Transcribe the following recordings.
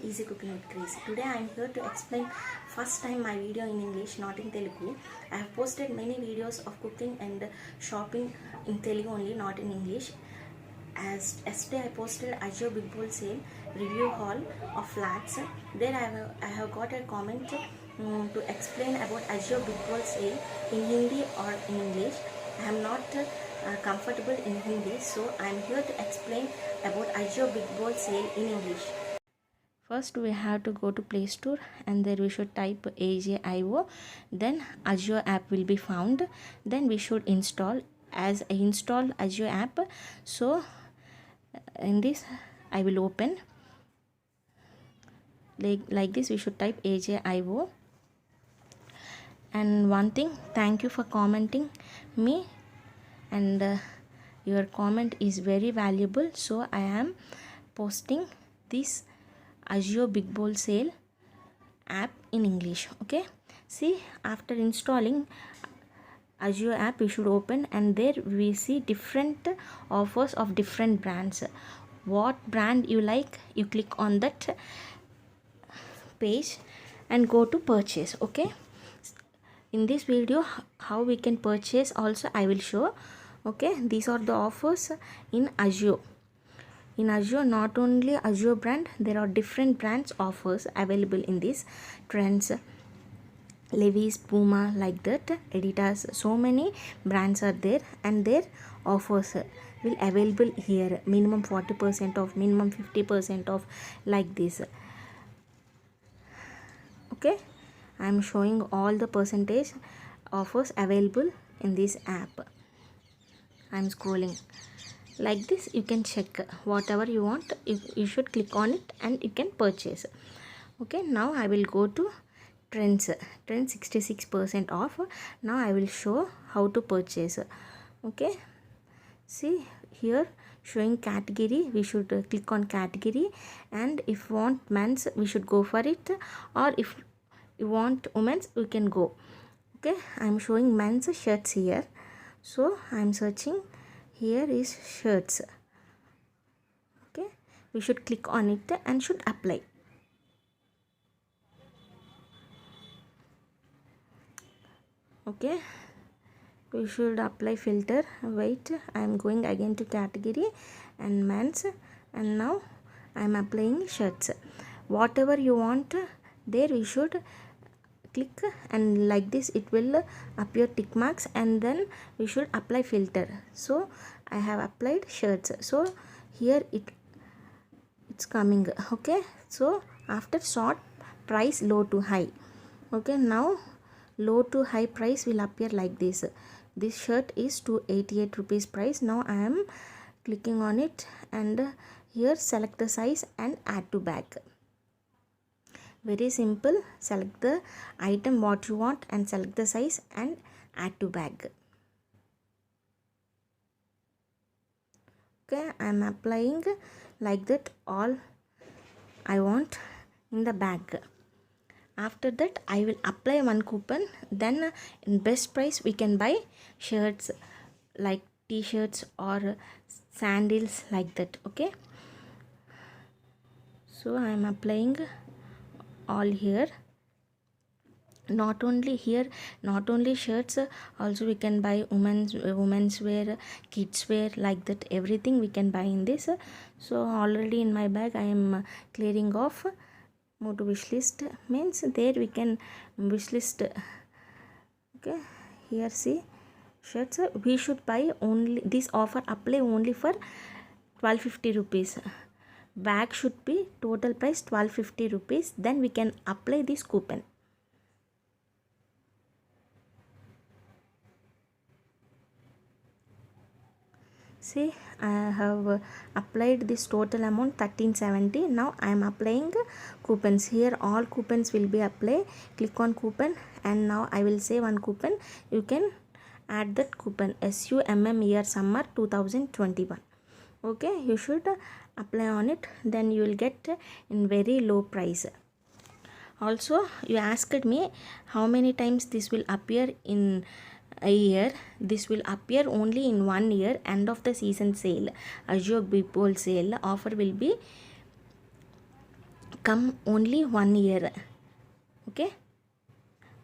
Easy Cooking with Grace. Today I am here to explain first time my video in English, not in Telugu. I have posted many videos of cooking and shopping in Telugu only, not in English. As yesterday I posted Ajio Big Bowl Sale review haul of flats. There I have got a comment to explain about Ajio Big Bowl Sale in Hindi or in English. I am not comfortable in Hindi, so I am here to explain about Ajio Big Bowl Sale in English. First we have to go to Play Store and there we should type AJIO. Then Ajio app will be found. Then we should install. As I install Ajio app, so in this I will open like this. We should type AJIO. And one thing, thank you for commenting me, and your comment is very valuable, so I am posting this Ajio Big Bowl Sale app in English. Okay, see, after installing Ajio app we should open, and there we see different offers of different brands. What brand you like, you click on that page and go to purchase. Okay, in this video how we can purchase also I will show. Okay, these are the offers in Ajio. In Ajio, not only Ajio brand, there are different brands offers available in this. Trends, Levi's, Puma, like that, Adidas, so many brands are there, and their offers will available here. Minimum 40% off, minimum 50% off, like this. Okay, I am showing all the percentage offers available in this app. I am scrolling like this. You can check whatever you want. You should click on it and you can purchase. Okay, now I will go to Trends 66% off. Now I will show how to purchase. Okay, see here showing category. We should click on category, and if want men's we should go for it, or if you want women's we can go. Okay, I am showing men's shirts here, so I am searching. Here is shirts. Okay, we should click on it and should apply. Okay, we should apply filter. Wait, I am going again to category and men's, and now I am applying shirts. Whatever you want, there we should click, and like this it will appear tick marks, and then we should apply filter. So I have applied shirts, so here it's coming. Okay, so after sort price low to high. Okay, now low to high price will appear like this. This shirt is 288 rupees price. Now I am clicking on it, and here select the size and add to bag. Very simple. Select the item what you want and select the size and add to bag. Okay, I am applying like that all I want in the bag. After that I will apply one coupon. Then in best price we can buy shirts like t-shirts or sandals, like that. Okay, so I am applying all here. Not only here, not only shirts, also we can buy women's wear, kids wear, like that. Everything we can buy in this. So already in my bag I am clearing off. Move to wish list, means there we can wish list. Okay, here see shirts. We should buy only this offer apply only for 1250 rupees. Bag should be total price 1250 rupees. Then we can apply this coupon. See, I have applied this total amount 1370. Now I am applying coupons. Here all coupons will be applied. Click on coupon, and now I will say one coupon. You can add that coupon, SUMM year summer 2021. Okay, you should apply on it, then you will get in very low price. Also you asked me how many times this will appear in a year. This will appear only in 1 year. End of the season sale, Ajio Big Bowl Sale offer will be come only 1 year. Okay,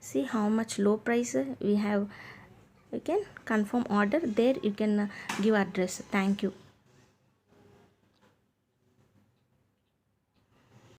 see how much low price we have. You can confirm order there, you can give address. Thank you.